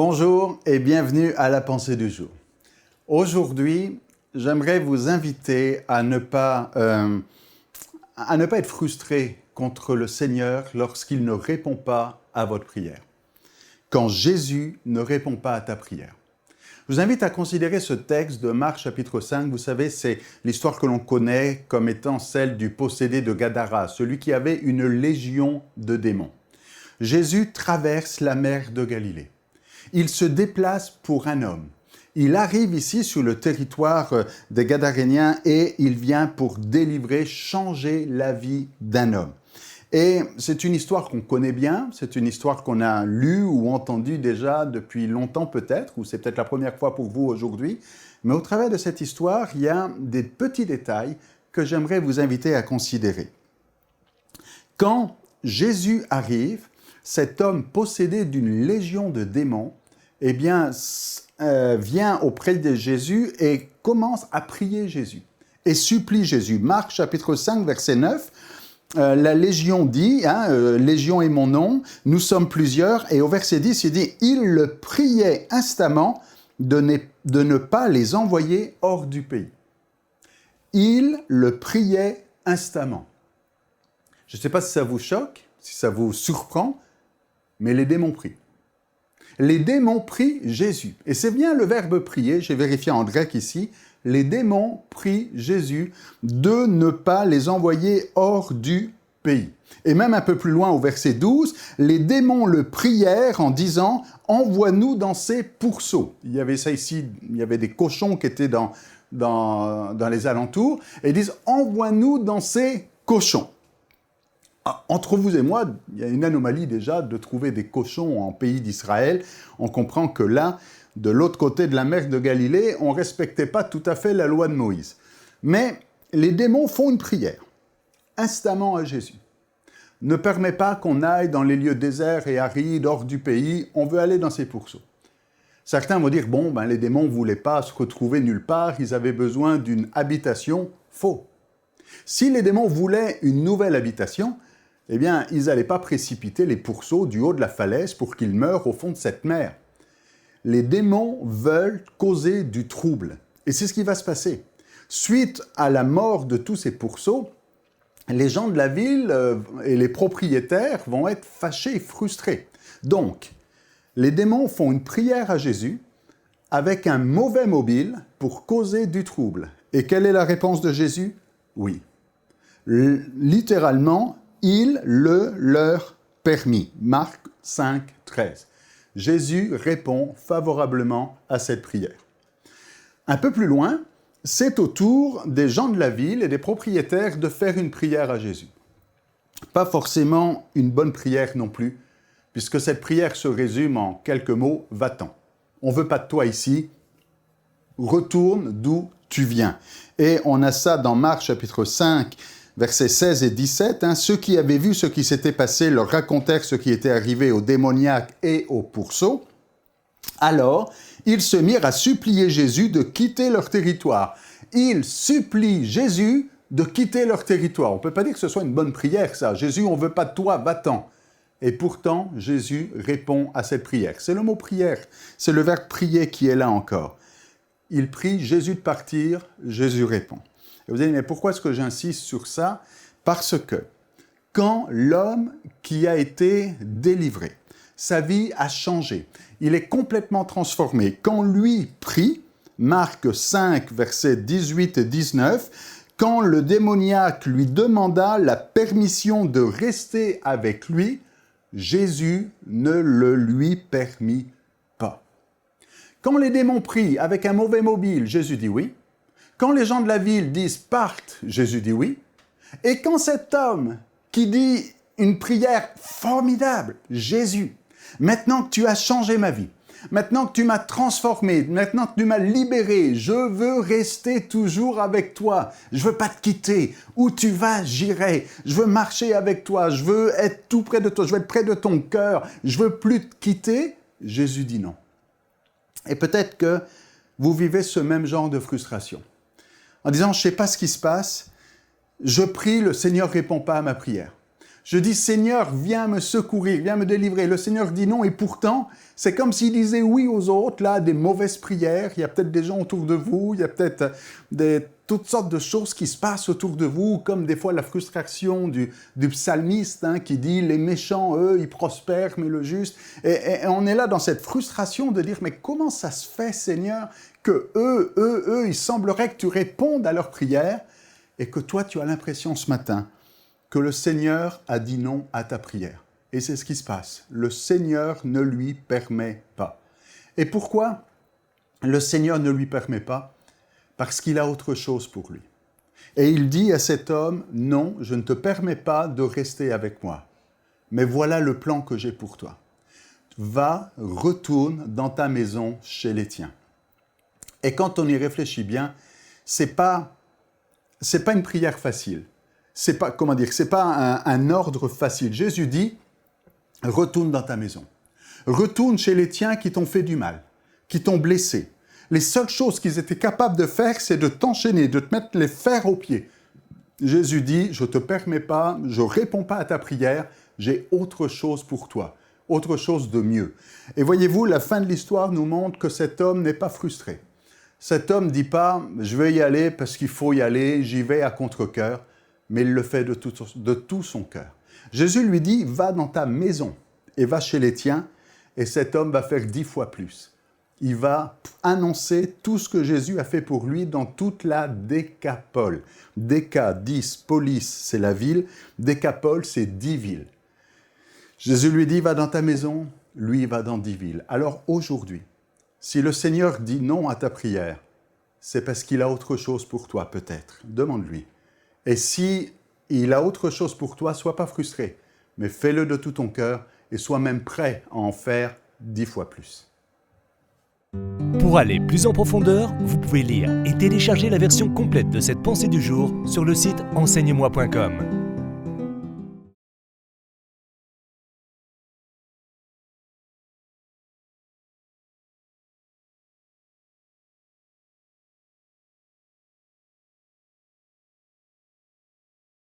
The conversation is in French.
Bonjour et bienvenue à la pensée du jour. Aujourd'hui, j'aimerais vous inviter à ne pas être frustré contre le Seigneur lorsqu'il ne répond pas à votre prière. Quand Jésus ne répond pas à ta prière. Je vous invite à considérer ce texte de Marc chapitre 5. Vous savez, c'est l'histoire que l'on connaît comme étant celle du possédé de Gadara, celui qui avait une légion de démons. Jésus traverse la mer de Galilée. Il se déplace pour un homme. Il arrive ici sur le territoire des Gadaréniens et il vient pour délivrer, changer la vie d'un homme. Et c'est une histoire qu'on connaît bien, c'est une histoire qu'on a lue ou entendue déjà depuis longtemps peut-être, ou c'est peut-être la première fois pour vous aujourd'hui. Mais au travers de cette histoire, il y a des petits détails que j'aimerais vous inviter à considérer. Quand Jésus arrive, cet homme possédé d'une légion de démons, eh bien, vient auprès de Jésus et commence à prier Jésus et supplie Jésus. Marc chapitre 5, verset 9, la Légion dit, Légion est mon nom, nous sommes plusieurs, et au verset 10, il dit, il le priait instamment de ne pas les envoyer hors du pays. Il le priait instamment. Je ne sais pas si ça vous choque, si ça vous surprend, mais les démons prient. Les démons prient Jésus. Et c'est bien le verbe prier, j'ai vérifié en grec ici, les démons prient Jésus de ne pas les envoyer hors du pays. Et même un peu plus loin au verset 12, les démons le prièrent en disant « Envoie-nous dans ces pourceaux ». Il y avait ça ici, il y avait des cochons qui étaient dans les alentours, et ils disent « Envoie-nous dans ces cochons ». Entre vous et moi, il y a une anomalie déjà de trouver des cochons en pays d'Israël. On comprend que là, de l'autre côté de la mer de Galilée, on ne respectait pas tout à fait la loi de Moïse. Mais les démons font une prière, instamment à Jésus. Ne permet pas qu'on aille dans les lieux déserts et arides, hors du pays, on veut aller dans ces pourceaux. Certains vont dire, les démons ne voulaient pas se retrouver nulle part, ils avaient besoin d'une habitation. Faux. Si les démons voulaient une nouvelle habitation, eh bien, ils n'allaient pas précipiter les pourceaux du haut de la falaise pour qu'ils meurent au fond de cette mer. Les démons veulent causer du trouble. Et c'est ce qui va se passer. Suite à la mort de tous ces pourceaux, les gens de la ville et les propriétaires vont être fâchés et frustrés. Donc, les démons font une prière à Jésus avec un mauvais mobile pour causer du trouble. Et quelle est la réponse de Jésus ? Oui. Littéralement, il le leur permit. Marc 5, 13. Jésus répond favorablement à cette prière. Un peu plus loin, c'est au tour des gens de la ville et des propriétaires de faire une prière à Jésus. Pas forcément une bonne prière non plus, puisque cette prière se résume en quelques mots, va-t'en. On ne veut pas de toi ici, retourne d'où tu viens. Et on a ça dans Marc chapitre 5, versets 16 et 17. Ceux qui avaient vu ce qui s'était passé leur racontèrent ce qui était arrivé aux démoniaques et aux pourceaux. Alors, ils se mirent à supplier Jésus de quitter leur territoire. Ils supplient Jésus de quitter leur territoire. On ne peut pas dire que ce soit une bonne prière, ça. Jésus, on ne veut pas de toi, va-t'en. Et pourtant, Jésus répond à cette prière. C'est le mot prière, c'est le verbe prier qui est là encore. Il prie Jésus de partir, Jésus répond. Et vous allez dire, mais pourquoi est-ce que j'insiste sur ça ? Parce que quand l'homme qui a été délivré, sa vie a changé, il est complètement transformé. Quand lui prie, Marc 5, versets 18 et 19, quand le démoniaque lui demanda la permission de rester avec lui, Jésus ne le lui permit pas. Quand les démons prient avec un mauvais mobile, Jésus dit oui. Quand les gens de la ville disent « parte », Jésus dit oui. Et quand cet homme qui dit une prière formidable, Jésus, maintenant que tu as changé ma vie, maintenant que tu m'as transformé, maintenant que tu m'as libéré, je veux rester toujours avec toi, je veux pas te quitter, où tu vas, j'irai, je veux marcher avec toi, je veux être tout près de toi, je veux être près de ton cœur, je veux plus te quitter, Jésus dit non. Et peut-être que vous vivez ce même genre de frustration. En disant, je ne sais pas ce qui se passe, je prie, le Seigneur ne répond pas à ma prière. Je dis, Seigneur, viens me secourir, viens me délivrer. Le Seigneur dit non, et pourtant, c'est comme s'il disait oui aux autres, là, des mauvaises prières. Il y a peut-être des gens autour de vous, il y a peut-être toutes sortes de choses qui se passent autour de vous, comme des fois la frustration du psalmiste qui dit, les méchants, eux, ils prospèrent, mais le juste. Et on est là dans cette frustration de dire, mais comment ça se fait, Seigneur, que eux, il semblerait que tu répondes à leurs prières, et que toi, tu as l'impression ce matin que le Seigneur a dit non à ta prière. Et c'est ce qui se passe. Le Seigneur ne lui permet pas. Et pourquoi le Seigneur ne lui permet pas? Parce qu'il a autre chose pour lui. Et il dit à cet homme, non, je ne te permets pas de rester avec moi. Mais voilà le plan que j'ai pour toi. Va, retourne dans ta maison chez les tiens. Et quand on y réfléchit bien, c'est pas une prière facile. C'est pas un ordre facile. Jésus dit, retourne dans ta maison. Retourne chez les tiens qui t'ont fait du mal, qui t'ont blessé. Les seules choses qu'ils étaient capables de faire, c'est de t'enchaîner, de te mettre les fers aux pieds. Jésus dit, je ne te permets pas, je ne réponds pas à ta prière, j'ai autre chose pour toi, autre chose de mieux. Et voyez-vous, la fin de l'histoire nous montre que cet homme n'est pas frustré. Cet homme ne dit pas, je vais y aller parce qu'il faut y aller, j'y vais à contre-cœur, mais il le fait de tout son cœur. Jésus lui dit, va dans ta maison et va chez les tiens, et cet homme va faire 10 fois plus. Il va annoncer tout ce que Jésus a fait pour lui dans toute la Décapole. Déca, 10, police, c'est la ville. Décapole, c'est 10 villes. Jésus lui dit, va dans ta maison, lui, il va dans 10 villes. Alors aujourd'hui, si le Seigneur dit non à ta prière, c'est parce qu'il a autre chose pour toi, peut-être. Demande-lui. Et si il a autre chose pour toi, sois pas frustré, mais fais-le de tout ton cœur et sois même prêt à en faire 10 fois plus. Pour aller plus en profondeur, vous pouvez lire et télécharger la version complète de cette pensée du jour sur le site enseigne-moi.com.